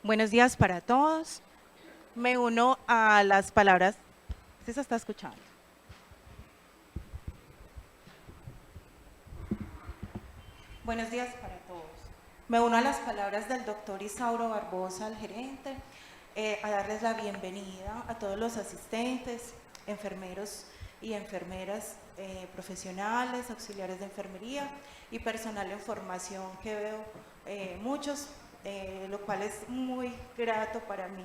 Buenos días para todos. Me uno a las palabras. ¿Sí se está escuchando? Buenos días para todos. Me uno a las palabras del doctor Isauro Barbosa, el gerente, a darles la bienvenida a todos los asistentes, enfermeros y enfermeras profesionales, auxiliares de enfermería y personal en formación que veo muchos, lo cual es muy grato para mí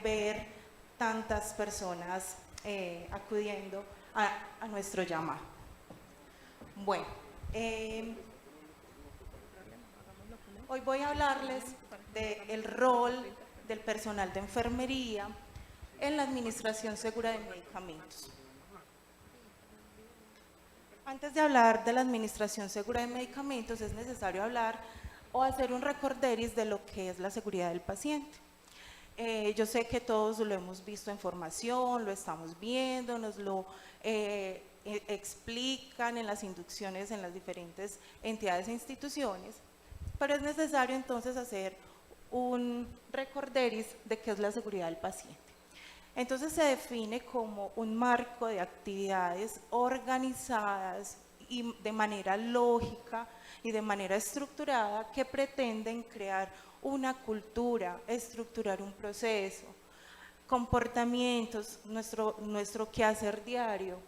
ver tantas personas acudiendo a nuestro llamado. Bueno, hoy voy a hablarles del rol del personal de enfermería en la administración segura de medicamentos. Antes de hablar de la administración segura de medicamentos, es necesario hablar o hacer un recorderis de lo que es la seguridad del paciente. Yo sé que todos lo hemos visto en formación, lo estamos viendo, nos lo explican en las inducciones en las diferentes entidades e instituciones, pero es necesario entonces hacer un recorderis de qué es la seguridad del paciente. Entonces se define como un marco de actividades organizadas y de manera lógica y de manera estructurada que pretenden crear una cultura, estructurar un proceso, comportamientos, nuestro quehacer diario,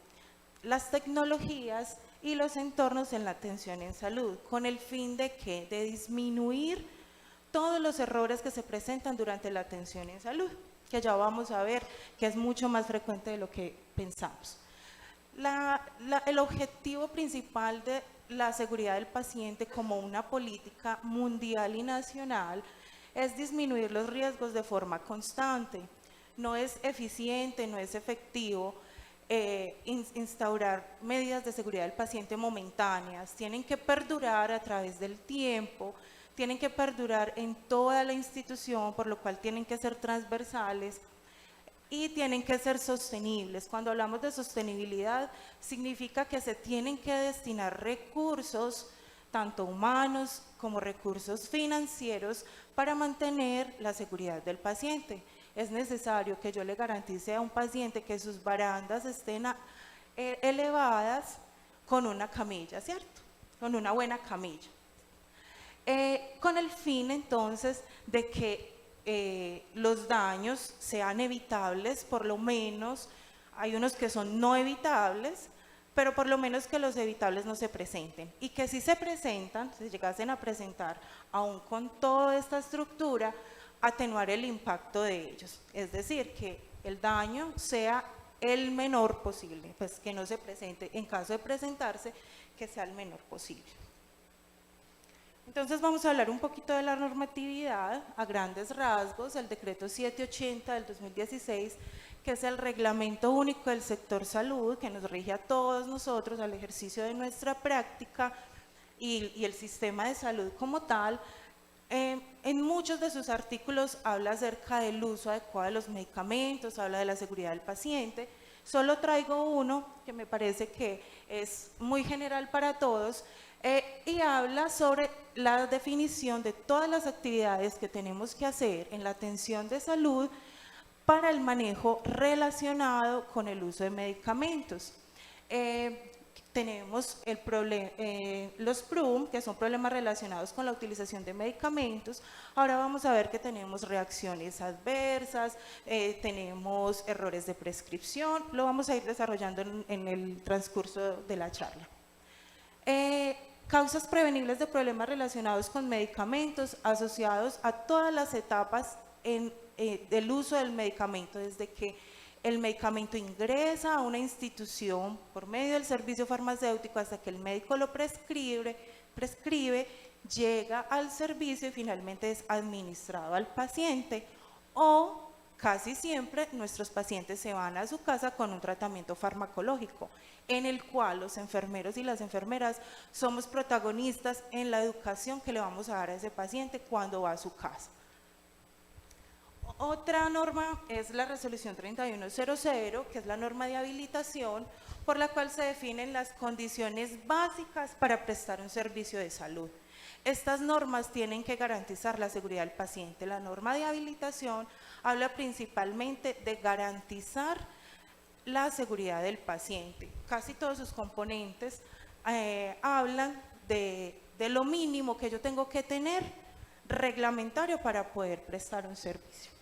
las tecnologías y los entornos en la atención en salud, con el fin de ¿qué? De disminuir todos los errores que se presentan durante la atención en salud, que ya vamos a ver que es mucho más frecuente de lo que pensamos. El objetivo principal de la seguridad del paciente como una política mundial y nacional es disminuir los riesgos de forma constante. No es eficiente, no es efectivo instaurar medidas de seguridad del paciente momentáneas, tienen que perdurar a través del tiempo, tienen que perdurar en toda la institución, por lo cual tienen que ser transversales y tienen que ser sostenibles. Cuando hablamos de sostenibilidad, significa que se tienen que destinar recursos, tanto humanos como recursos financieros, para mantener la seguridad del paciente. Es necesario que yo le garantice a un paciente que sus barandas estén elevadas con una camilla, ¿cierto? Con una buena camilla. Con el fin entonces de que los daños sean evitables, por lo menos, hay unos que son no evitables, pero por lo menos que los evitables no se presenten, y que si se presentan, si llegasen a presentar, aún con toda esta estructura, atenuar el impacto de ellos, es decir, que el daño sea el menor posible, pues que no se presente, en caso de presentarse, que sea el menor posible. Entonces vamos a hablar un poquito de la normatividad a grandes rasgos, el decreto 780 del 2016, que es el reglamento único del sector salud, que nos rige a todos nosotros al ejercicio de nuestra práctica y el sistema de salud como tal. En muchos de sus artículos habla acerca del uso adecuado de los medicamentos, habla de la seguridad del paciente. Solo traigo uno que me parece que es muy general para todos, y habla sobre la definición de todas las actividades que tenemos que hacer en la atención de salud para el manejo relacionado con el uso de medicamentos. Tenemos los PRUM, que son problemas relacionados con la utilización de medicamentos. Ahora vamos a ver que tenemos reacciones adversas, tenemos errores de prescripción, lo vamos a ir desarrollando en el transcurso de la charla. Causas prevenibles de problemas relacionados con medicamentos asociados a todas las etapas del uso del medicamento, desde que el medicamento ingresa a una institución por medio del servicio farmacéutico hasta que el médico lo prescribe, llega al servicio y finalmente es administrado al paciente, o casi siempre nuestros pacientes se van a su casa con un tratamiento farmacológico, en el cual los enfermeros y las enfermeras somos protagonistas en la educación que le vamos a dar a ese paciente cuando va a su casa. Otra norma es la resolución 3100, que es la norma de habilitación, por la cual se definen las condiciones básicas para prestar un servicio de salud. Estas normas tienen que garantizar la seguridad del paciente. La norma de habilitación habla principalmente de garantizar la seguridad del paciente. Casi todos sus componentes hablan de lo mínimo que yo tengo que tener reglamentario para poder prestar un servicio.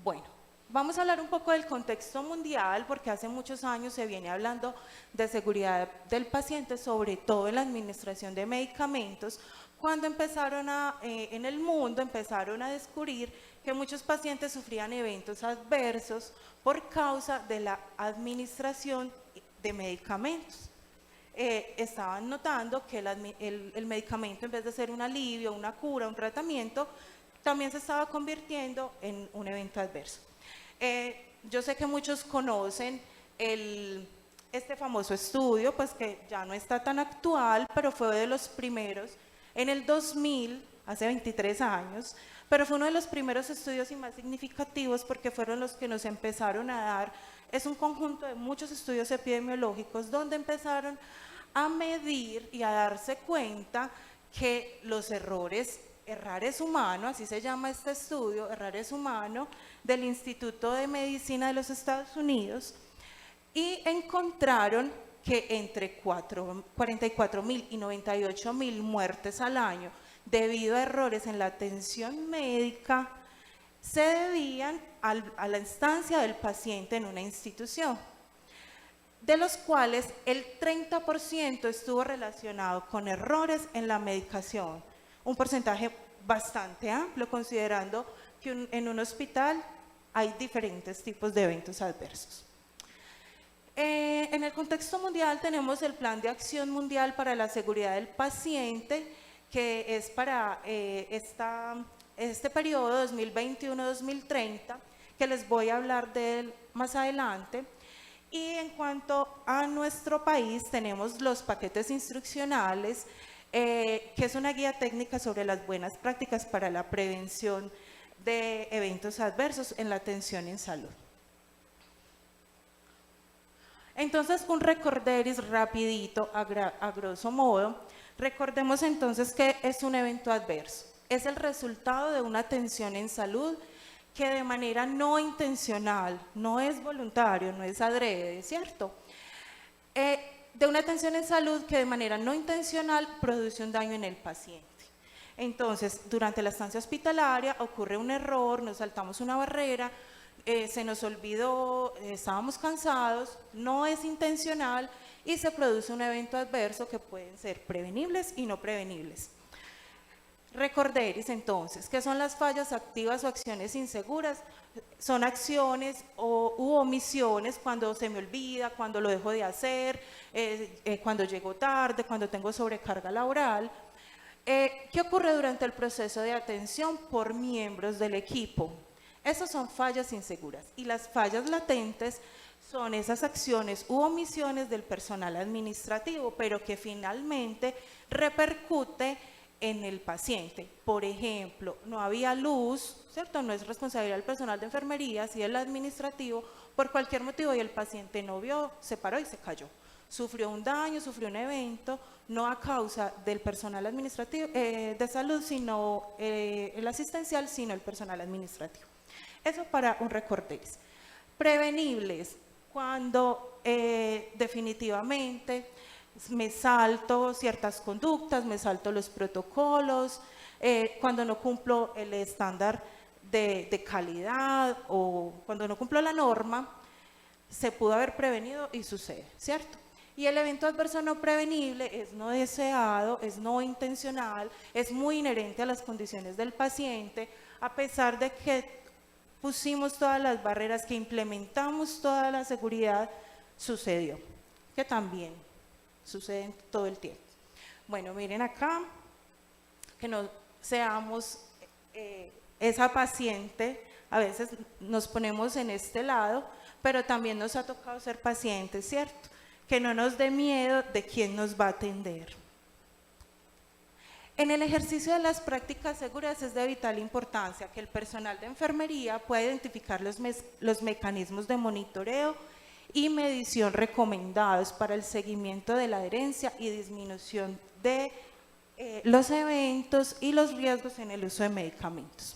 Bueno, vamos a hablar un poco del contexto mundial, porque hace muchos años se viene hablando de seguridad del paciente, sobre todo en la administración de medicamentos, cuando en el mundo empezaron a descubrir que muchos pacientes sufrían eventos adversos por causa de la administración de medicamentos. Estaban notando que el medicamento, en vez de ser un alivio, una cura, un tratamiento, también se estaba convirtiendo en un evento adverso. Yo sé que muchos conocen este famoso estudio, pues que ya no está tan actual, pero fue de los primeros en el 2000, hace 23 años, pero fue uno de los primeros estudios y más significativos porque fueron los que nos empezaron a dar, es un conjunto de muchos estudios epidemiológicos donde empezaron a medir y a darse cuenta que los errores humanos, así se llama este estudio, errores humanos, del Instituto de Medicina de los Estados Unidos, y encontraron que entre 44.000 y 98.000 muertes al año debido a errores en la atención médica se debían a la estancia del paciente en una institución, de los cuales el 30% estuvo relacionado con errores en la medicación, un porcentaje bastante amplio, considerando que en un hospital hay diferentes tipos de eventos adversos. En el contexto mundial tenemos el Plan de Acción Mundial para la Seguridad del Paciente, que es para este periodo 2021-2030, que les voy a hablar de él más adelante. Y en cuanto a nuestro país, tenemos los paquetes instruccionales, que es una guía técnica sobre las buenas prácticas para la prevención de eventos adversos en la atención en salud. Entonces, un recorderis rapidito, a grosso modo. Recordemos entonces que es un evento adverso. Es el resultado de una atención en salud que de manera no intencional, no es voluntario, no es adrede, ¿cierto? De una atención en salud que de manera no intencional produce un daño en el paciente. Entonces, durante la estancia hospitalaria ocurre un error, nos saltamos una barrera, se nos olvidó, estábamos cansados, no es intencional y se produce un evento adverso que pueden ser prevenibles y no prevenibles. Recorderis entonces, ¿qué son las fallas activas o acciones inseguras? Son acciones u omisiones cuando se me olvida, cuando lo dejo de hacer, cuando llego tarde, cuando tengo sobrecarga laboral. ¿Qué ocurre durante el proceso de atención por miembros del equipo? Esas son fallas inseguras, y las fallas latentes son esas acciones u omisiones del personal administrativo, pero que finalmente repercute en el paciente. Por ejemplo, no había luz, ¿cierto? No es responsabilidad del personal de enfermería, si el administrativo, por cualquier motivo, y el paciente no vio, se paró y se cayó. Sufrió un daño, sufrió un evento, no a causa del personal administrativo de salud, sino el asistencial, sino el personal administrativo. Eso para un recorderis. Prevenibles, cuando definitivamente me salto ciertas conductas, me salto los protocolos, cuando no cumplo el estándar de calidad o cuando no cumplo la norma, se pudo haber prevenido y sucede, ¿cierto? Y el evento adverso no prevenible es no deseado, es no intencional, es muy inherente a las condiciones del paciente, a pesar de que pusimos todas las barreras, que implementamos toda la seguridad, sucedió, que también sucede todo el tiempo. Bueno, miren acá, que no seamos esa paciente, a veces nos ponemos en este lado, pero también nos ha tocado ser pacientes, ¿cierto? Que no nos dé miedo de quién nos va a atender. En el ejercicio de las prácticas seguras es de vital importancia que el personal de enfermería pueda identificar los mecanismos de monitoreo y medición recomendados para el seguimiento de la adherencia y disminución de los eventos y los riesgos en el uso de medicamentos.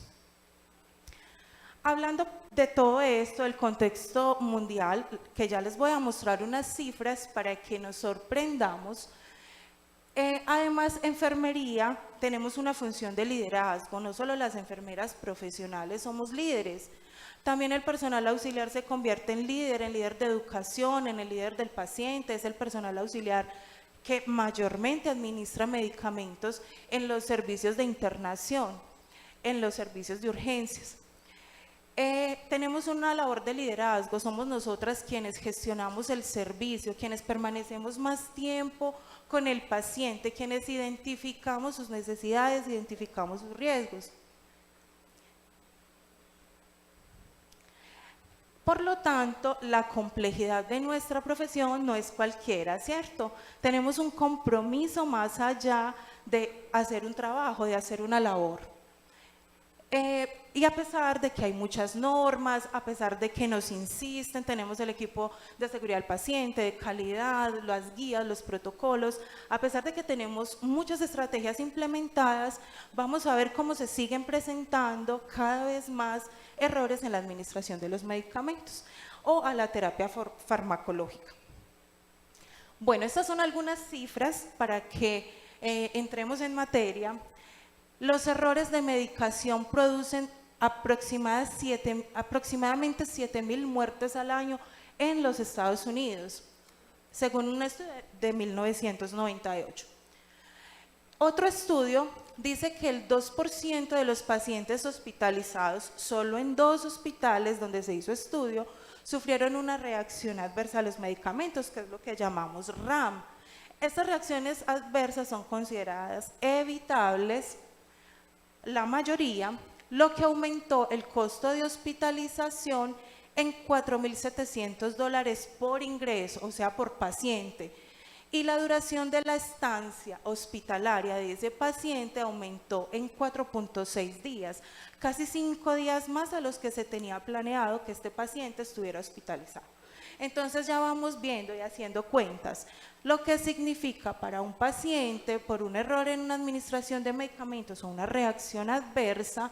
Hablando de todo esto, el contexto mundial, que ya les voy a mostrar unas cifras para que nos sorprendamos. Además, enfermería, tenemos una función de liderazgo, no solo las enfermeras profesionales somos líderes, también el personal auxiliar se convierte en líder de educación, en el líder del paciente, es el personal auxiliar que mayormente administra medicamentos en los servicios de internación, en los servicios de urgencias. Tenemos una labor de liderazgo, somos nosotras quienes gestionamos el servicio, quienes permanecemos más tiempo con el paciente, quienes identificamos sus necesidades, identificamos sus riesgos. Por lo tanto, la complejidad de nuestra profesión no es cualquiera, ¿cierto? Tenemos un compromiso más allá de hacer un trabajo, de hacer una labor. Y a pesar de que hay muchas normas, a pesar de que nos insisten, tenemos el equipo de seguridad del paciente, de calidad, las guías, los protocolos, a pesar de que tenemos muchas estrategias implementadas, vamos a ver cómo se siguen presentando cada vez más errores en la administración de los medicamentos o a la terapia farmacológica. Bueno, estas son algunas cifras para que entremos en materia. Los errores de medicación producen aproximadamente 7.000 muertes al año en los Estados Unidos, según un estudio de 1998. Otro estudio dice que el 2% de los pacientes hospitalizados, solo en 2 hospitales donde se hizo estudio, sufrieron una reacción adversa a los medicamentos, que es lo que llamamos RAM. Estas reacciones adversas son consideradas evitables, la mayoría, lo que aumentó el costo de hospitalización en $4.700 por ingreso, o sea, por paciente. Y la duración de la estancia hospitalaria de ese paciente aumentó en 4.6 días, casi 5 días más a los que se tenía planeado que este paciente estuviera hospitalizado. Entonces ya vamos viendo y haciendo cuentas lo que significa para un paciente por un error en una administración de medicamentos o una reacción adversa,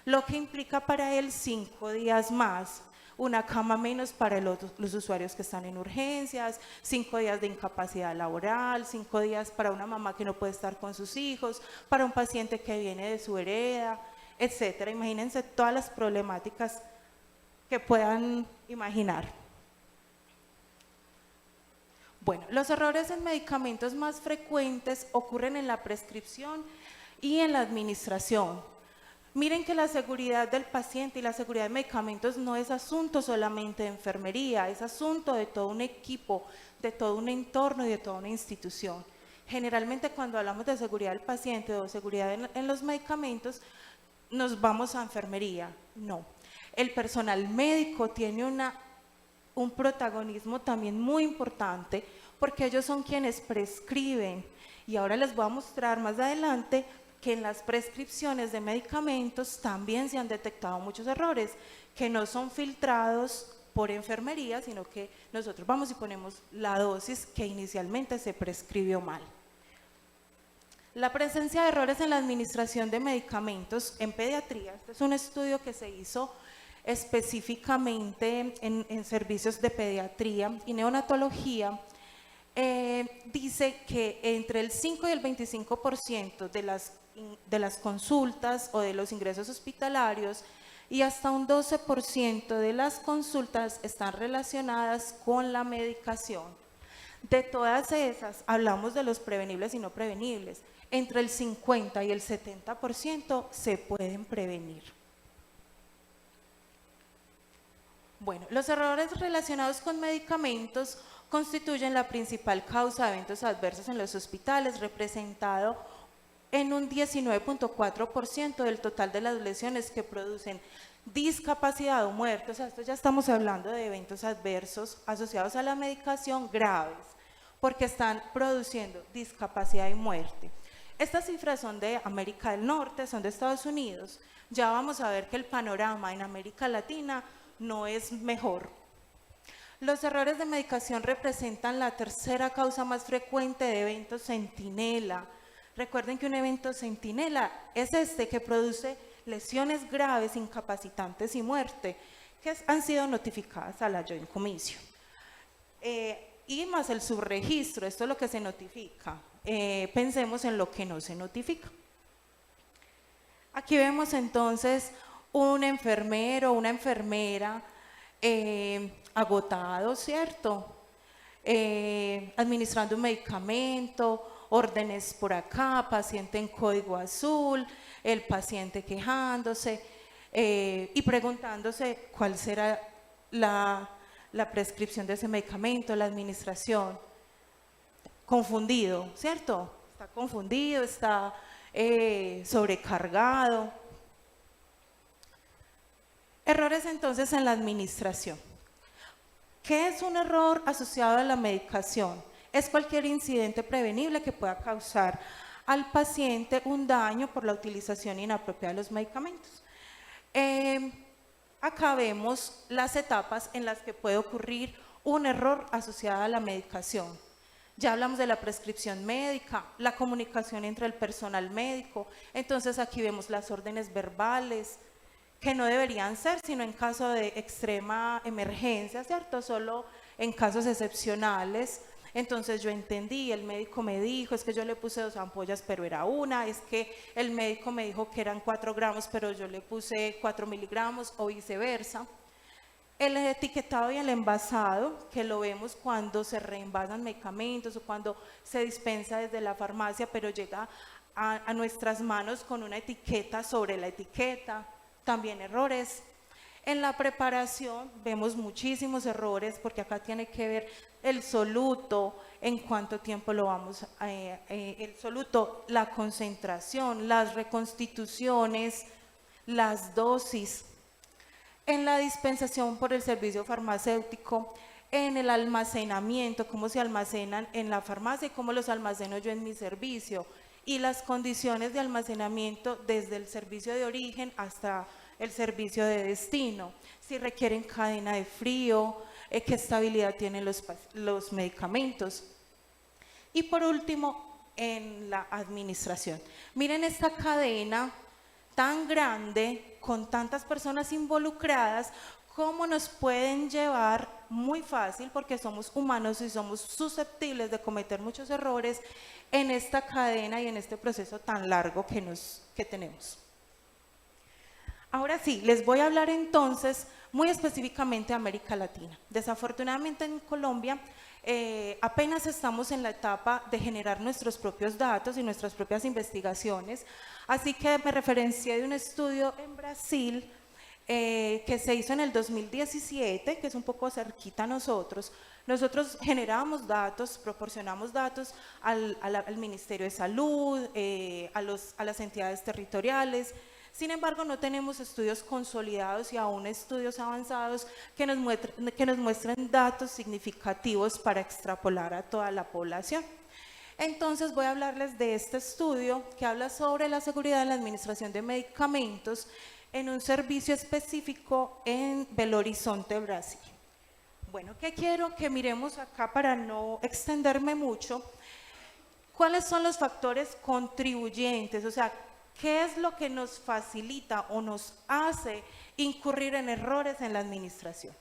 lo que implica para él 5 días más, una cama menos para los usuarios que están en urgencias, 5 días de incapacidad laboral, 5 días para una mamá que no puede estar con sus hijos, para un paciente que viene de su hereda, etcétera. Imagínense todas las problemáticas que puedan imaginar. Bueno, los errores en medicamentos más frecuentes ocurren en la prescripción y en la administración. Miren que la seguridad del paciente y la seguridad de medicamentos no es asunto solamente de enfermería, es asunto de todo un equipo, de todo un entorno y de toda una institución. Generalmente cuando hablamos de seguridad del paciente o seguridad en los medicamentos, nos vamos a enfermería. No, el personal médico tiene un protagonismo también muy importante porque ellos son quienes prescriben y ahora les voy a mostrar más adelante que en las prescripciones de medicamentos también se han detectado muchos errores que no son filtrados por enfermería, sino que nosotros vamos y ponemos la dosis que inicialmente se prescribió mal. La presencia de errores en la administración de medicamentos en pediatría, este es un estudio que se hizo específicamente en servicios de pediatría y neonatología, dice que entre el 5 y el 25% de las consultas o de los ingresos hospitalarios y hasta un 12% de las consultas están relacionadas con la medicación. De todas esas, hablamos de los prevenibles y no prevenibles. Entre el 50 y el 70% se pueden prevenir. Bueno, los errores relacionados con medicamentos constituyen la principal causa de eventos adversos en los hospitales, representado en un 19.4% del total de las lesiones que producen discapacidad o muerte. O sea, esto ya estamos hablando de eventos adversos asociados a la medicación graves, porque están produciendo discapacidad y muerte. Estas cifras son de América del Norte, son de Estados Unidos. Ya vamos a ver que el panorama en América Latina no es mejor. Los errores de medicación representan la tercera causa más frecuente de eventos centinela. Recuerden que un evento centinela es este que produce lesiones graves, incapacitantes y muerte, que han sido notificadas a la Joint Commission. Y más el subregistro, esto es lo que se notifica. Pensemos en lo que no se notifica. Aquí vemos entonces un enfermero, una enfermera agotado, ¿cierto? Administrando un medicamento, órdenes por acá, paciente en código azul, el paciente quejándose y preguntándose cuál será la prescripción de ese medicamento, la administración. Confundido, ¿cierto? Está confundido, está sobrecargado. Errores entonces en la administración. ¿Qué es un error asociado a la medicación? Es cualquier incidente prevenible que pueda causar al paciente un daño por la utilización inapropiada de los medicamentos. Acá vemos las etapas en las que puede ocurrir un error asociado a la medicación. Ya hablamos de la prescripción médica, la comunicación entre el personal médico. Entonces aquí vemos las órdenes verbales, que no deberían ser, sino en caso de extrema emergencia, ¿cierto? Solo en casos excepcionales. Entonces yo entendí, el médico me dijo, es que yo le puse 2 ampollas, pero era una, es que el médico me dijo que eran 4 gramos, pero yo le puse 4 miligramos o viceversa. El etiquetado y el envasado, que lo vemos cuando se reenvasan medicamentos o cuando se dispensa desde la farmacia, pero llega a nuestras manos con una etiqueta sobre la etiqueta. También errores. En la preparación vemos muchísimos errores porque acá tiene que ver el soluto, en cuánto tiempo lo vamos, el soluto, la concentración, las reconstituciones, las dosis. En la dispensación por el servicio farmacéutico, en el almacenamiento, cómo se almacenan en la farmacia y cómo los almaceno yo en mi servicio, y las condiciones de almacenamiento desde el servicio de origen hasta el servicio de destino, si requieren cadena de frío, qué estabilidad tienen los medicamentos. Y por último, en la administración. Miren esta cadena tan grande, con tantas personas involucradas, cómo nos pueden llevar muy fácil, porque somos humanos y somos susceptibles de cometer muchos errores en esta cadena y en este proceso tan largo que tenemos. Ahora sí, les voy a hablar entonces muy específicamente de América Latina. Desafortunadamente en Colombia apenas estamos en la etapa de generar nuestros propios datos y nuestras propias investigaciones, así que me referencié de un estudio en Brasil que se hizo en el 2017, que es un poco cerquita a nosotros. Nosotros generamos datos, proporcionamos datos al Ministerio de Salud, a las entidades territoriales. Sin embargo, no tenemos estudios consolidados y aún estudios avanzados que nos muestren datos significativos para extrapolar a toda la población. Entonces voy a hablarles de este estudio que habla sobre la seguridad en la administración de medicamentos en un servicio específico en Belo Horizonte, Brasil. Bueno, ¿qué quiero que miremos acá para no extenderme mucho? ¿Cuáles son los factores contribuyentes? O sea, ¿qué es lo que nos facilita o nos hace incurrir en errores en la administración?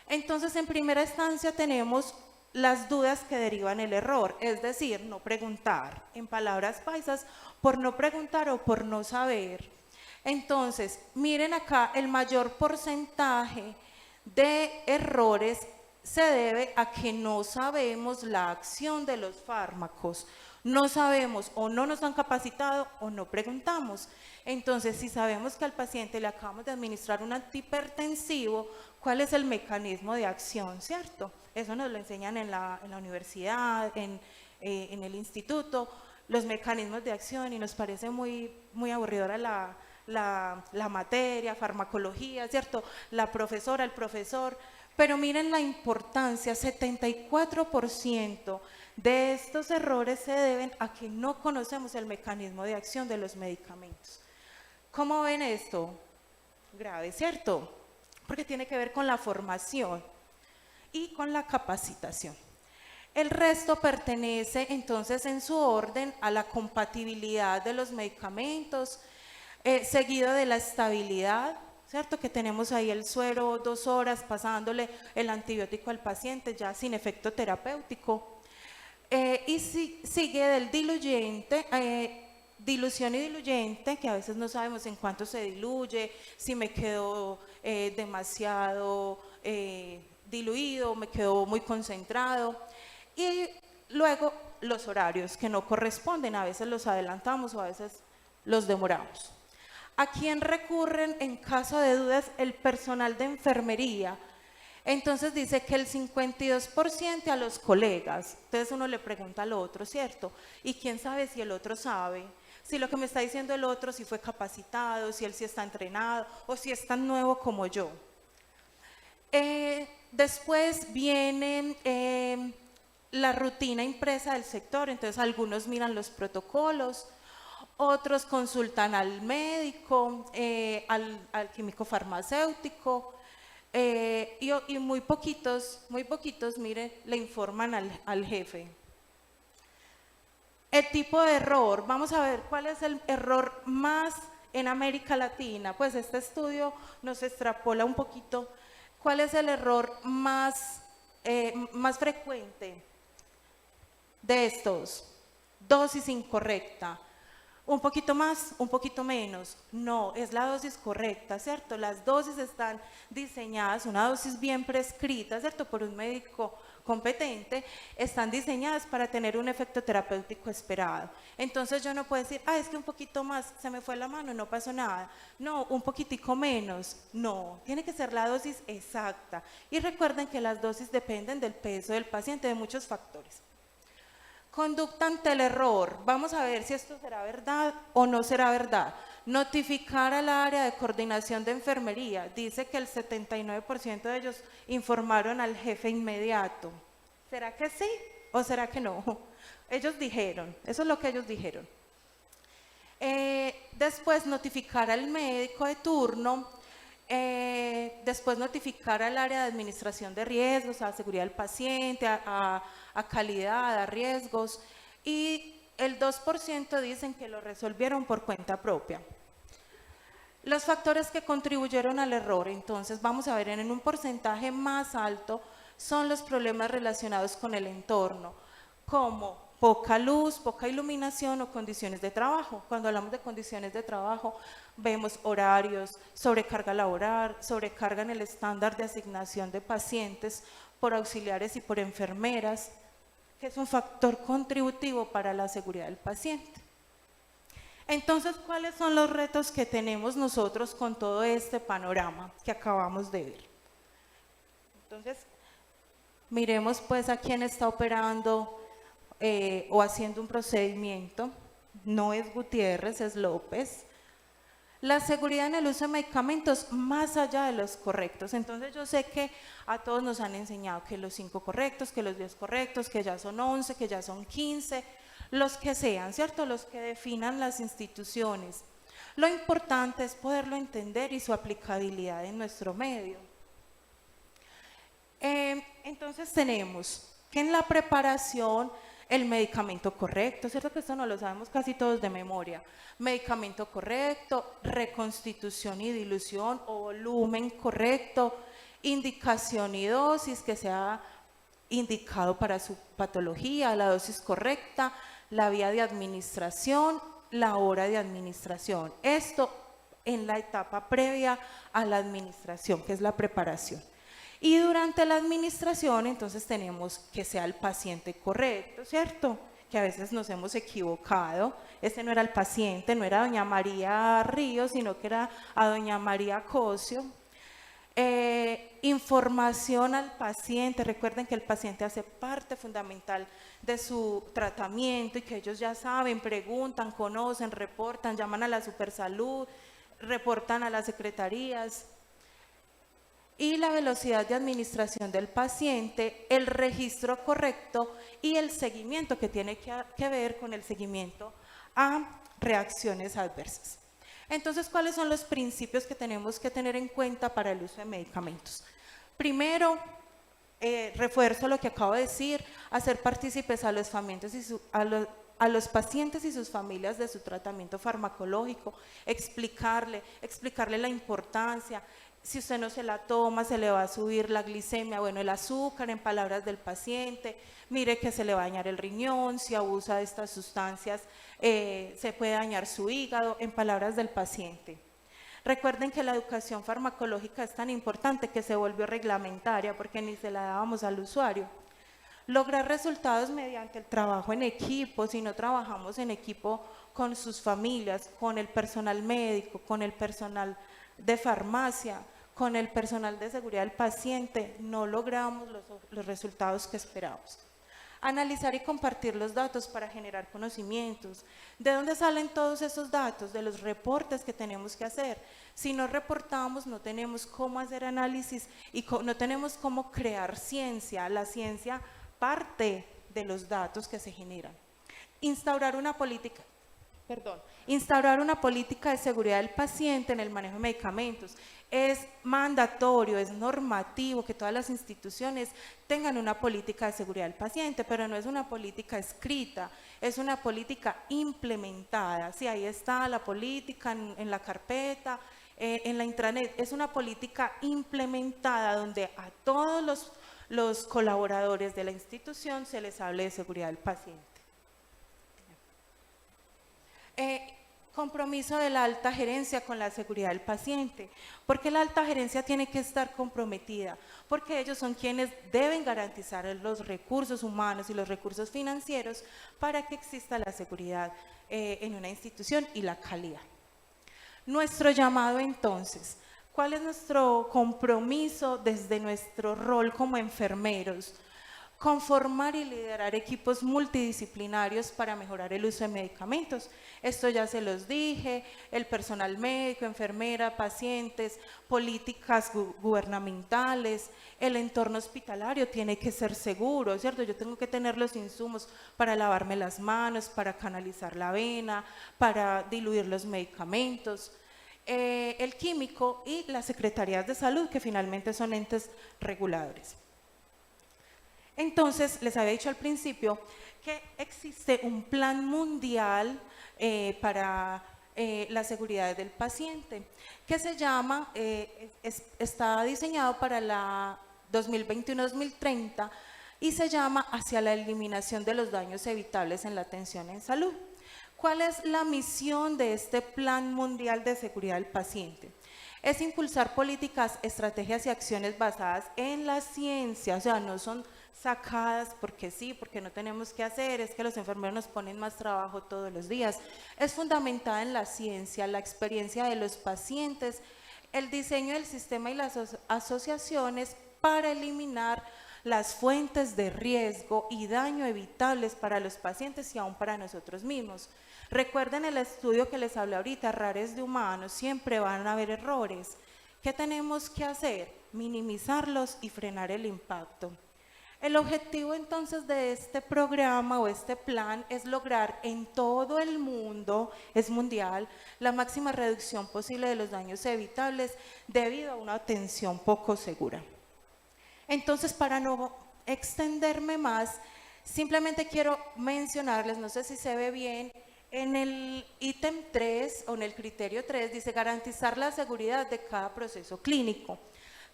Entonces, en primera instancia tenemos las dudas que derivan el error, es decir, no preguntar. En palabras paisas, por no preguntar o por no saber. Entonces, miren acá, el mayor porcentaje de errores se debe a que no sabemos la acción de los fármacos. No sabemos o no nos han capacitado o no preguntamos. Entonces, si sabemos que al paciente le acabamos de administrar un antihipertensivo, ¿cuál es el mecanismo de acción, cierto? Eso nos lo enseñan en la universidad, en el instituto, los mecanismos de acción, y nos parece muy aburridora la materia, farmacología, ¿cierto? La profesora, el profesor. Pero miren la importancia, 74% de estos errores se deben a que no conocemos el mecanismo de acción de los medicamentos. ¿Cómo ven esto? Grave, ¿cierto? Porque tiene que ver con la formación. y con la capacitación. El resto pertenece entonces en su orden a la compatibilidad de los medicamentos, seguido de la estabilidad, ¿cierto? Que tenemos ahí el suero 2 horas pasándole el antibiótico al paciente ya sin efecto terapéutico. Y sigue del diluyente, dilución y diluyente, que a veces no sabemos en cuánto se diluye, si me quedó demasiado diluido, me quedó muy concentrado. Y luego los horarios que no corresponden, a veces los adelantamos o a veces los demoramos. ¿A quién recurren en caso de dudas? El personal de enfermería. Entonces dice que el 52% a los colegas. Entonces uno le pregunta al otro, ¿cierto? ¿Y quién sabe si el otro sabe? Si lo que me está diciendo el otro, si fue capacitado, si él sí está entrenado o si es tan nuevo como yo. Después viene la rutina impresa del sector. Entonces algunos miran los protocolos, otros consultan al médico, al químico farmacéutico, y muy poquitos, mire, le informan al jefe. El tipo de error, vamos a ver cuál es el error más en América Latina. Pues este estudio nos extrapola un poquito cuál es el error más frecuente de estos. Dosis incorrecta. Un poquito más, un poquito menos. No, es la dosis correcta, ¿cierto? Las dosis están diseñadas, una dosis bien prescrita, ¿cierto? Por un médico competente, están diseñadas para tener un efecto terapéutico esperado. Entonces yo no puedo decir, es que un poquito más, se me fue la mano, no pasó nada. No, un poquitico menos. No, tiene que ser la dosis exacta. Y recuerden que las dosis dependen del peso del paciente, de muchos factores. Conducta ante el error. Vamos a ver si esto será verdad o no será verdad. Notificar al área de coordinación de enfermería. Dice que el 79% de ellos informaron al jefe inmediato. ¿Será que sí o será que no? Ellos dijeron, eso es lo que ellos dijeron. Después notificar al médico de turno. Después notificar al área de administración de riesgos, a la seguridad del paciente, a calidad, a riesgos, y el 2% dicen que lo resolvieron por cuenta propia. Los factores que contribuyeron al error, entonces vamos a ver, en un porcentaje más alto son los problemas relacionados con el entorno, como poca luz, poca iluminación o condiciones de trabajo. Cuando hablamos de condiciones de trabajo, vemos horarios, sobrecarga laboral, sobrecarga en el estándar de asignación de pacientes por auxiliares y por enfermeras, que es un factor contributivo para la seguridad del paciente. Entonces, ¿cuáles son los retos que tenemos nosotros con todo este panorama que acabamos de ver? Entonces, miremos pues a quién está operando o haciendo un procedimiento. No es Gutiérrez, es López. La seguridad en el uso de medicamentos más allá de los correctos. Entonces yo sé que a todos nos han enseñado que los 5 correctos, que los 10 correctos, que ya son 11, que ya son 15, los que sean, ¿cierto? Los que definan las instituciones. Lo importante es poderlo entender y su aplicabilidad en nuestro medio. Entonces tenemos que en la preparación el medicamento correcto, ¿cierto? Que esto no lo sabemos casi todos de memoria. Medicamento correcto, reconstitución y dilución o volumen correcto, indicación y dosis que sea indicado para su patología, la dosis correcta, la vía de administración, la hora de administración. Esto en la etapa previa a la administración, que es la preparación. Y durante la administración, entonces tenemos que sea el paciente correcto, ¿cierto? Que a veces nos hemos equivocado. Este no era el paciente, no era doña María Ríos, sino que era a doña María Cosio. Información al paciente. Recuerden que el paciente hace parte fundamental de su tratamiento y que ellos ya saben, preguntan, conocen, reportan, llaman a la Supersalud, reportan a las secretarías. Y la velocidad de administración del paciente, el registro correcto y el seguimiento que tiene que ver con el seguimiento a reacciones adversas. Entonces, ¿cuáles son los principios que tenemos que tener en cuenta para el uso de medicamentos? Primero, refuerzo lo que acabo de decir, hacer partícipes a los pacientes y sus familias de su tratamiento farmacológico, explicarle la importancia. Si usted no se la toma, se le va a subir la glicemia, bueno, el azúcar, en palabras del paciente. Mire que se le va a dañar el riñón, si abusa de estas sustancias, se puede dañar su hígado, en palabras del paciente. Recuerden que la educación farmacológica es tan importante que se volvió reglamentaria porque ni se la dábamos al usuario. Lograr resultados mediante el trabajo en equipo. Si no trabajamos en equipo con sus familias, con el personal médico, con el personal de farmacia, con el personal de seguridad del paciente, no logramos los resultados que esperamos. Analizar y compartir los datos para generar conocimientos. ¿De dónde salen todos esos datos? De los reportes que tenemos que hacer. Si no reportamos, no tenemos cómo hacer análisis y no tenemos cómo crear ciencia. La ciencia parte de los datos que se generan. Instaurar una política de seguridad del paciente en el manejo de medicamentos. Es mandatorio, es normativo que todas las instituciones tengan una política de seguridad del paciente, pero no es una política escrita, es una política implementada. Sí, ahí está la política en la carpeta, en la intranet, es una política implementada donde a todos los colaboradores de la institución se les hable de seguridad del paciente. Compromiso de la alta gerencia con la seguridad del paciente. ¿Por qué la alta gerencia tiene que estar comprometida? Porque ellos son quienes deben garantizar los recursos humanos y los recursos financieros para que exista la seguridad en una institución y la calidad. Nuestro llamado entonces, ¿cuál es nuestro compromiso desde nuestro rol como enfermeros? Conformar y liderar equipos multidisciplinarios para mejorar el uso de medicamentos. Esto ya se los dije, el personal médico, enfermera, pacientes, políticas gubernamentales, el entorno hospitalario tiene que ser seguro, ¿cierto? Yo tengo que tener los insumos para lavarme las manos, para canalizar la vena, para diluir los medicamentos. El químico y las secretarías de salud, que finalmente son entes reguladores. Entonces, les había dicho al principio que existe un plan mundial para la seguridad del paciente, que se llama, está diseñado para la 2021-2030 y se llama Hacia la eliminación de los daños evitables en la atención en salud. ¿Cuál es la misión de este Plan Mundial de Seguridad del Paciente? Es impulsar políticas, estrategias y acciones basadas en la ciencia, o sea, no son sacadas porque sí, porque no tenemos que hacer, es que los enfermeros nos ponen más trabajo todos los días. Es fundamentada en la ciencia, la experiencia de los pacientes, el diseño del sistema y las asociaciones para eliminar las fuentes de riesgo y daño evitables para los pacientes y aún para nosotros mismos. Recuerden el estudio que les hablé ahorita, errores de humanos, siempre van a haber errores. ¿Qué tenemos que hacer? Minimizarlos y frenar el impacto. El objetivo entonces de este programa o este plan es lograr en todo el mundo, es mundial, la máxima reducción posible de los daños evitables debido a una atención poco segura. Entonces, para no extenderme más, simplemente quiero mencionarles, no sé si se ve bien, en el ítem 3 o en el criterio 3 dice garantizar la seguridad de cada proceso clínico.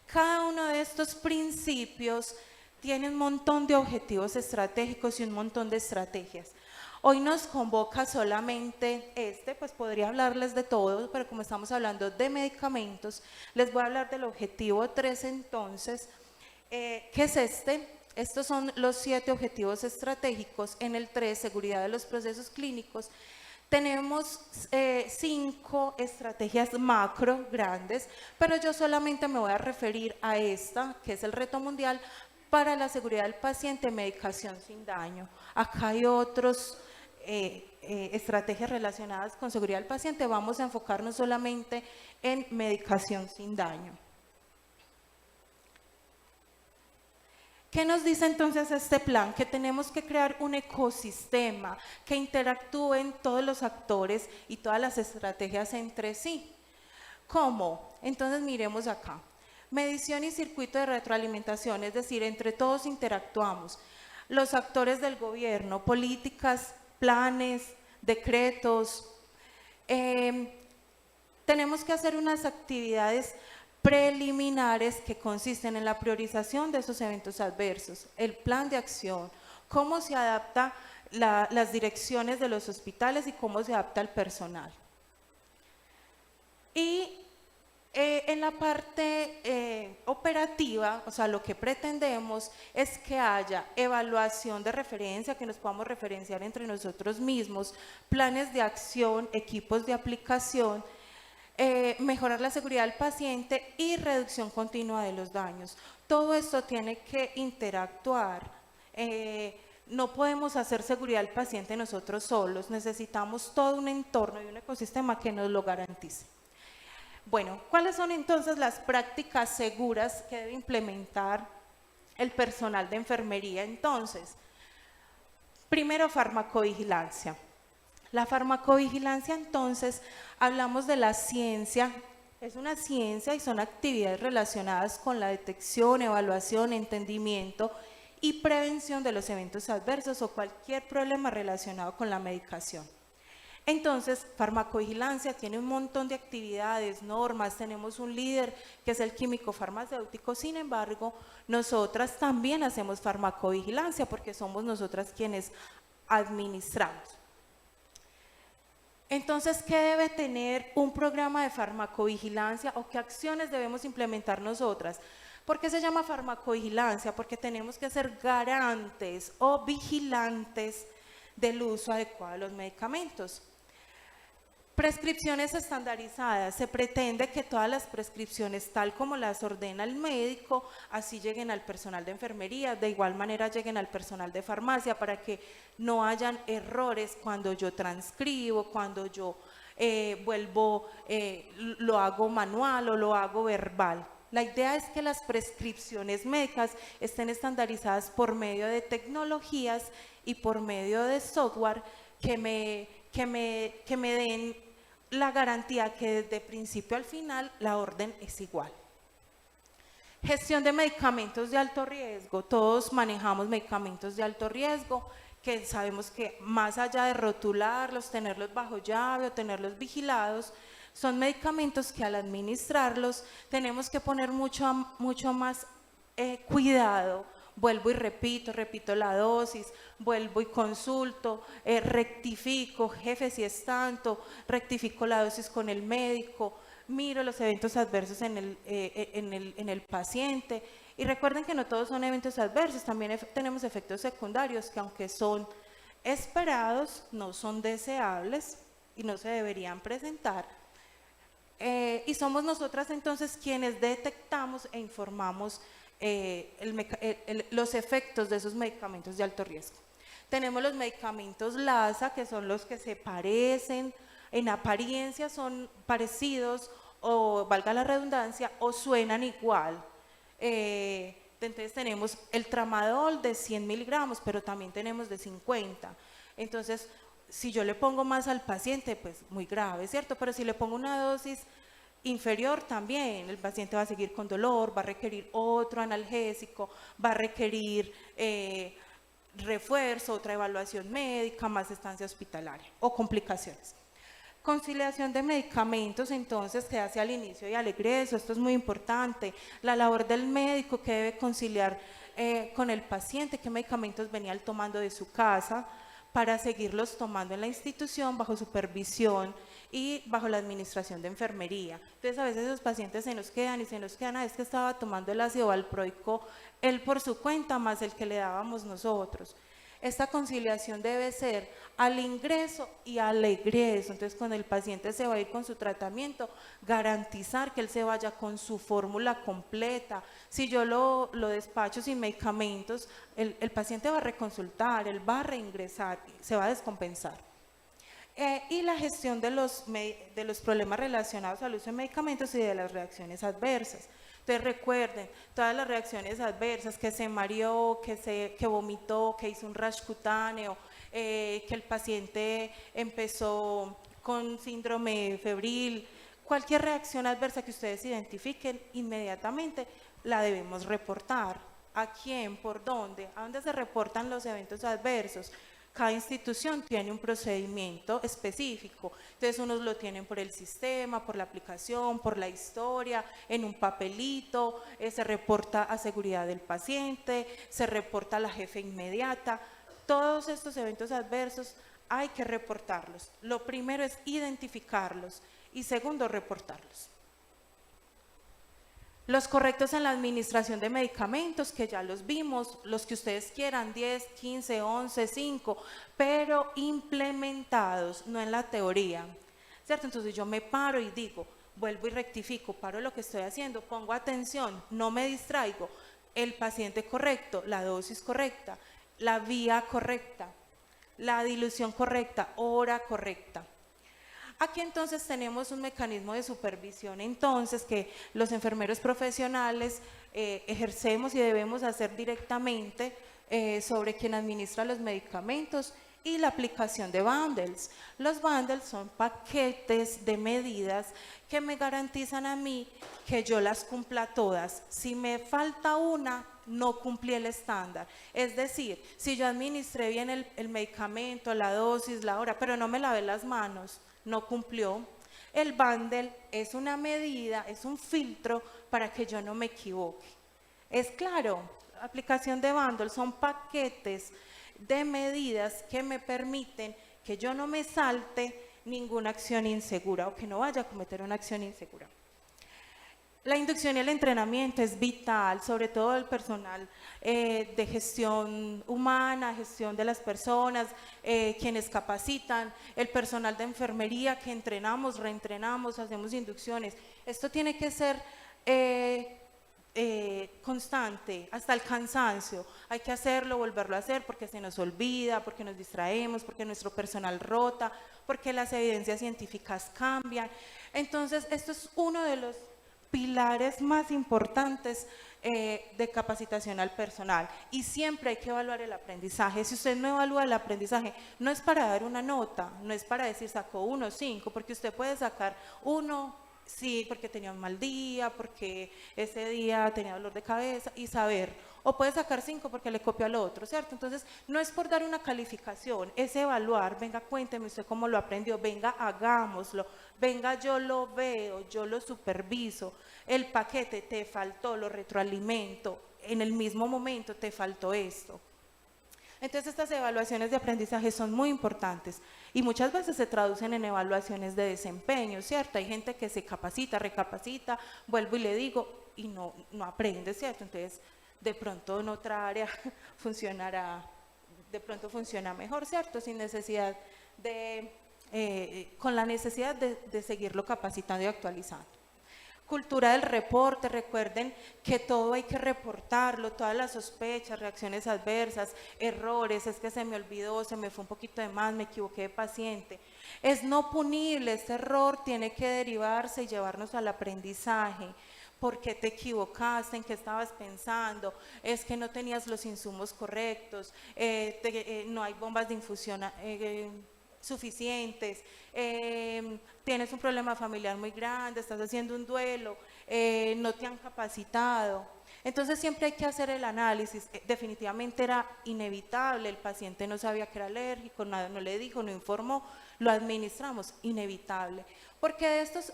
Cada uno de estos principios tiene un montón de objetivos estratégicos y un montón de estrategias. Hoy nos convoca solamente pues podría hablarles de todo, pero como estamos hablando de medicamentos, les voy a hablar del objetivo 3 entonces, ¿qué es este? Estos son los 7 objetivos estratégicos. En el 3, seguridad de los procesos clínicos, tenemos 5 estrategias macro grandes, pero yo solamente me voy a referir a esta, que es el reto mundial para la seguridad del paciente, medicación sin daño. Acá hay otros estrategias relacionadas con seguridad del paciente, vamos a enfocarnos solamente en medicación sin daño. ¿Qué nos dice entonces este plan? Que tenemos que crear un ecosistema que interactúen todos los actores y todas las estrategias entre sí. ¿Cómo? Entonces miremos acá. Medición y circuito de retroalimentación, es decir, entre todos interactuamos. Los actores del gobierno, políticas, planes, decretos. Tenemos que hacer unas actividades preliminares que consisten en la priorización de esos eventos adversos, el plan de acción, cómo se adapta las direcciones de los hospitales y cómo se adapta el personal. Y en la parte operativa, o sea, lo que pretendemos es que haya evaluación de referencia, que nos podamos referenciar entre nosotros mismos, planes de acción, equipos de aplicación, mejorar la seguridad del paciente y reducción continua de los daños. Todo esto tiene que interactuar. No podemos hacer seguridad del paciente nosotros solos, necesitamos todo un entorno y un ecosistema que nos lo garantice. Bueno, ¿cuáles son entonces las prácticas seguras que debe implementar el personal de enfermería? Entonces, primero, farmacovigilancia. La farmacovigilancia, entonces, hablamos de la ciencia, es una ciencia y son actividades relacionadas con la detección, evaluación, entendimiento y prevención de los eventos adversos o cualquier problema relacionado con la medicación. Entonces, farmacovigilancia tiene un montón de actividades, normas, tenemos un líder que es el químico farmacéutico, sin embargo, nosotras también hacemos farmacovigilancia porque somos nosotras quienes administramos. Entonces, ¿qué debe tener un programa de farmacovigilancia o qué acciones debemos implementar nosotras? ¿Por qué se llama farmacovigilancia? Porque tenemos que ser garantes o vigilantes del uso adecuado de los medicamentos. Prescripciones estandarizadas. Se pretende que todas las prescripciones, tal como las ordena el médico, así lleguen al personal de enfermería, de igual manera lleguen al personal de farmacia para que no hayan errores cuando yo transcribo, cuando yo lo hago manual o lo hago verbal. La idea es que las prescripciones médicas estén estandarizadas por medio de tecnologías y por medio de software que me den la garantía que desde principio al final la orden es igual. Gestión de medicamentos de alto riesgo. Todos manejamos medicamentos de alto riesgo que sabemos que más allá de rotularlos, tenerlos bajo llave o tenerlos vigilados, son medicamentos que al administrarlos tenemos que poner mucho más cuidado. Vuelvo y repito la dosis, vuelvo y consulto, rectifico, jefe si es tanto, rectifico la dosis con el médico, miro los eventos adversos en el paciente. Y recuerden que no todos son eventos adversos, también tenemos efectos secundarios que aunque son esperados, no son deseables y no se deberían presentar. Y somos nosotras entonces quienes detectamos e informamos los efectos de esos medicamentos de alto riesgo. Tenemos los medicamentos LASA, que son los que se parecen, en apariencia son parecidos o, valga la redundancia, o suenan igual. Entonces tenemos el tramadol de 100 miligramos, pero también tenemos de 50. Entonces, si yo le pongo más al paciente, pues muy grave, ¿cierto? Pero si le pongo una dosis inferior también, el paciente va a seguir con dolor, va a requerir otro analgésico, va a requerir refuerzo, otra evaluación médica, más estancia hospitalaria o complicaciones. Conciliación de medicamentos, entonces, se hace al inicio y al egreso. Esto es muy importante. La labor del médico que debe conciliar con el paciente, qué medicamentos venía él tomando de su casa para seguirlos tomando en la institución bajo supervisión y bajo la administración de enfermería. Entonces, a veces los pacientes se nos quedan, es que estaba tomando el ácido valproico él por su cuenta más el que le dábamos nosotros. Esta conciliación debe ser al ingreso y al egreso. Entonces, cuando el paciente se va a ir con su tratamiento, garantizar que él se vaya con su fórmula completa. Si yo lo despacho sin medicamentos, el paciente va a reconsultar, él va a reingresar, se va a descompensar. Y la gestión de los problemas relacionados al uso de medicamentos y de las reacciones adversas. Entonces recuerden, todas las reacciones adversas, que se mareó, que vomitó, que hizo un rash cutáneo, que el paciente empezó con síndrome febril, cualquier reacción adversa que ustedes identifiquen, inmediatamente la debemos reportar. ¿A quién? ¿Por dónde? ¿A dónde se reportan los eventos adversos? Cada institución tiene un procedimiento específico, entonces unos lo tienen por el sistema, por la aplicación, por la historia, en un papelito, se reporta a seguridad del paciente, se reporta a la jefe inmediata. Todos estos eventos adversos hay que reportarlos. Lo primero es identificarlos y segundo, reportarlos. Los correctos en la administración de medicamentos, que ya los vimos, los que ustedes quieran, 10, 15, 11, 5, pero implementados, no en la teoría, ¿cierto? Entonces yo me paro y digo, vuelvo y rectifico, paro lo que estoy haciendo, pongo atención, no me distraigo, el paciente correcto, la dosis correcta, la vía correcta, la dilución correcta, hora correcta. Aquí entonces tenemos un mecanismo de supervisión entonces que los enfermeros profesionales ejercemos y debemos hacer directamente sobre quien administra los medicamentos y la aplicación de bundles. Los bundles son paquetes de medidas que me garantizan a mí que yo las cumpla todas. Si me falta una, no cumplí el estándar. Es decir, si yo administré bien el medicamento, la dosis, la hora, pero no me lavé las manos, no cumplió. El bundle es una medida, es un filtro para que yo no me equivoque. Es claro, aplicación de bundle son paquetes de medidas que me permiten que yo no me salte ninguna acción insegura o que no vaya a cometer una acción insegura. La inducción y el entrenamiento es vital, sobre todo el personal de gestión humana, gestión de las personas, quienes capacitan, el personal de enfermería que entrenamos, reentrenamos, hacemos inducciones. Esto tiene que ser constante, hasta el cansancio. Hay que hacerlo, volverlo a hacer porque se nos olvida, porque nos distraemos, porque nuestro personal rota, porque las evidencias científicas cambian. Entonces, esto es uno de los pilares más importantes de capacitación al personal y siempre hay que evaluar el aprendizaje. Si usted no evalúa el aprendizaje, no es para dar una nota, no es para decir sacó 1, 5, porque usted puede sacar 1, sí, porque tenía un mal día, porque ese día tenía dolor de cabeza y saber, o puede sacar 5 porque le copió al otro, ¿cierto? Entonces, no es por dar una calificación, es evaluar, venga, cuénteme usted cómo lo aprendió, venga, hagámoslo, venga, yo lo veo, yo lo superviso, el paquete te faltó, lo retroalimento, en el mismo momento te faltó esto. Entonces estas evaluaciones de aprendizaje son muy importantes y muchas veces se traducen en evaluaciones de desempeño, ¿cierto? Hay gente que se capacita, recapacita, vuelvo y le digo y no aprende, ¿cierto? Entonces de pronto en otra área funcionará, de pronto funciona mejor, ¿cierto? Sin necesidad de, con la necesidad de seguirlo capacitando y actualizando. Cultura del reporte, recuerden que todo hay que reportarlo, todas las sospechas, reacciones adversas, errores, es que se me olvidó, se me fue un poquito de más, me equivoqué de paciente. Es no punible, este error tiene que derivarse y llevarnos al aprendizaje. ¿Por qué te equivocaste? ¿En qué estabas pensando? Es que no tenías los insumos correctos, no hay bombas de infusión suficientes, tienes un problema familiar muy grande, estás haciendo un duelo, no te han capacitado. Entonces siempre hay que hacer el análisis. Definitivamente era inevitable, el paciente no sabía que era alérgico, nada, no le dijo, no informó, lo administramos, inevitable. Porque de estos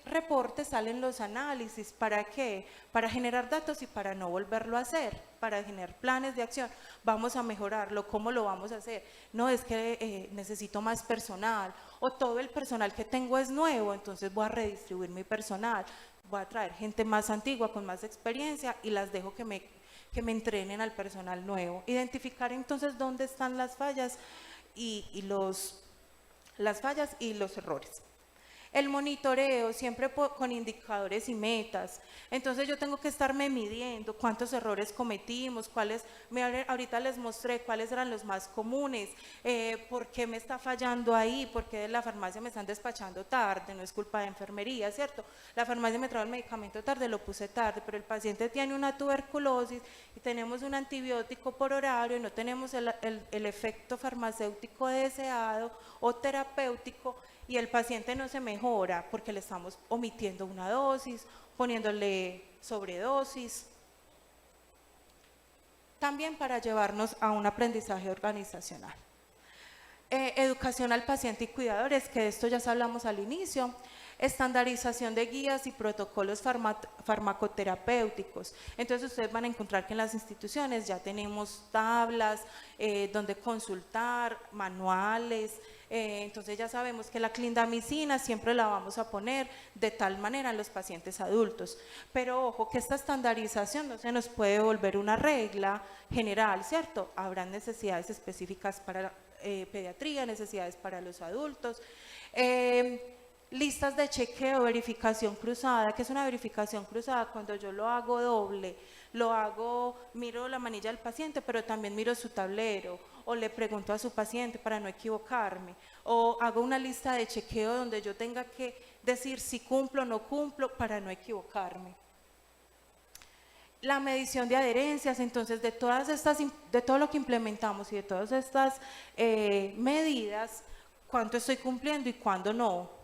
reportes salen los análisis. ¿Para qué? Para generar datos y para no volverlo a hacer, para generar planes de acción. Vamos a mejorarlo, ¿cómo lo vamos a hacer? No, es que necesito más personal o todo el personal que tengo es nuevo, entonces voy a redistribuir mi personal, voy a traer gente más antigua con más experiencia y las dejo que me entrenen al personal nuevo. Identificar entonces dónde están las fallas y los errores. El monitoreo siempre con indicadores y metas. Entonces yo tengo que estarme midiendo cuántos errores cometimos, ahorita les mostré cuáles eran los más comunes, por qué me está fallando ahí, por qué de la farmacia me están despachando tarde, no es culpa de enfermería, ¿cierto? La farmacia me trajo el medicamento tarde, lo puse tarde, pero el paciente tiene una tuberculosis y tenemos un antibiótico por horario y no tenemos efecto farmacéutico deseado o terapéutico y el paciente no se mejora. mejora porque le estamos omitiendo una dosis, poniéndole sobredosis. También para llevarnos a un aprendizaje organizacional. Educación al paciente y cuidadores, que de esto ya hablamos al inicio. Estandarización de guías y protocolos farmacoterapéuticos. Entonces ustedes van a encontrar que en las instituciones ya tenemos tablas donde consultar, manuales. Entonces ya sabemos que la clindamicina siempre la vamos a poner de tal manera en los pacientes adultos, pero ojo que esta estandarización no se nos puede volver una regla general, ¿cierto? Habrán necesidades específicas para pediatría, necesidades para los adultos. Listas de chequeo, verificación cruzada. ¿Qué es una verificación cruzada? Cuando yo lo hago doble, miro la manilla del paciente, pero también miro su tablero, o le pregunto a su paciente para no equivocarme, o hago una lista de chequeo donde yo tenga que decir si cumplo o no cumplo para no equivocarme. La medición de adherencias, entonces de todo lo que implementamos y de todas estas medidas, cuánto estoy cumpliendo y cuándo no.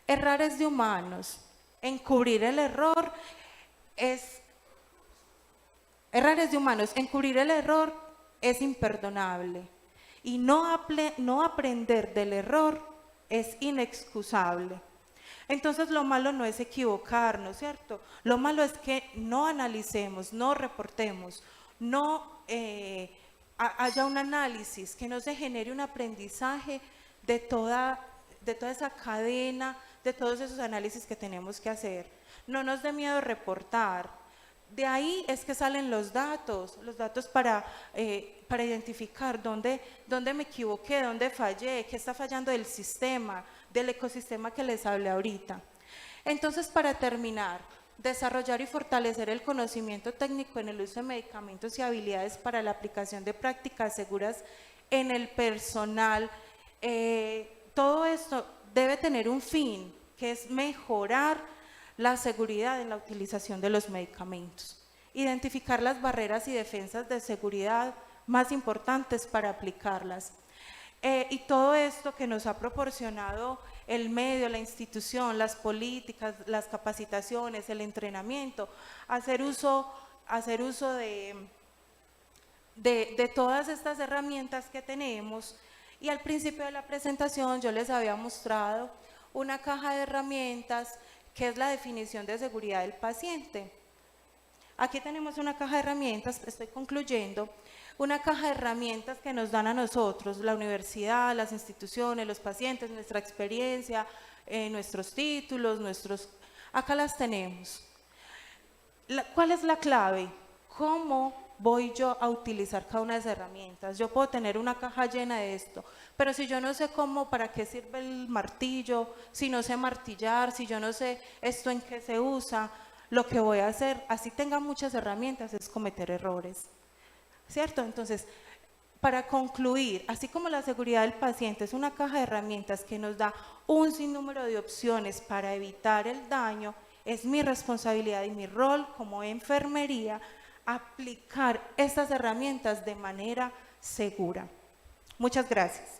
Errores de humanos. Encubrir el error es imperdonable y no aprender del error es inexcusable. Entonces lo malo no es equivocarnos, ¿cierto? Lo malo es que no analicemos, no reportemos, no haya un análisis, que no se genere un aprendizaje de toda esa cadena, de todos esos análisis que tenemos que hacer. No nos dé miedo reportar. De ahí es que salen los datos para identificar dónde me equivoqué, dónde fallé, qué está fallando del sistema, del ecosistema que les hablé ahorita. Entonces, para terminar, desarrollar y fortalecer el conocimiento técnico en el uso de medicamentos y habilidades para la aplicación de prácticas seguras en el personal. Todo esto debe tener un fin, que es mejorar la seguridad en la utilización de los medicamentos, identificar las barreras y defensas de seguridad más importantes para aplicarlas. Y todo esto que nos ha proporcionado el medio, la institución, las políticas, las capacitaciones, el entrenamiento, hacer uso de todas estas herramientas que tenemos. Y al principio de la presentación yo les había mostrado una caja de herramientas que es la definición de seguridad del paciente. Aquí tenemos una caja de herramientas, estoy concluyendo, una caja de herramientas que nos dan a nosotros, la universidad, las instituciones, los pacientes, nuestra experiencia, nuestros títulos, acá las tenemos. ¿Cuál es la clave? ¿Cómo voy yo a utilizar cada una de esas herramientas? Yo puedo tener una caja llena de esto, pero si yo no sé para qué sirve el martillo, si no sé martillar, si yo no sé esto en qué se usa, lo que voy a hacer, así tenga muchas herramientas, es cometer errores, ¿cierto? Entonces, para concluir, así como la seguridad del paciente es una caja de herramientas que nos da un sinnúmero de opciones para evitar el daño, es mi responsabilidad y mi rol como enfermería aplicar estas herramientas de manera segura. Muchas gracias.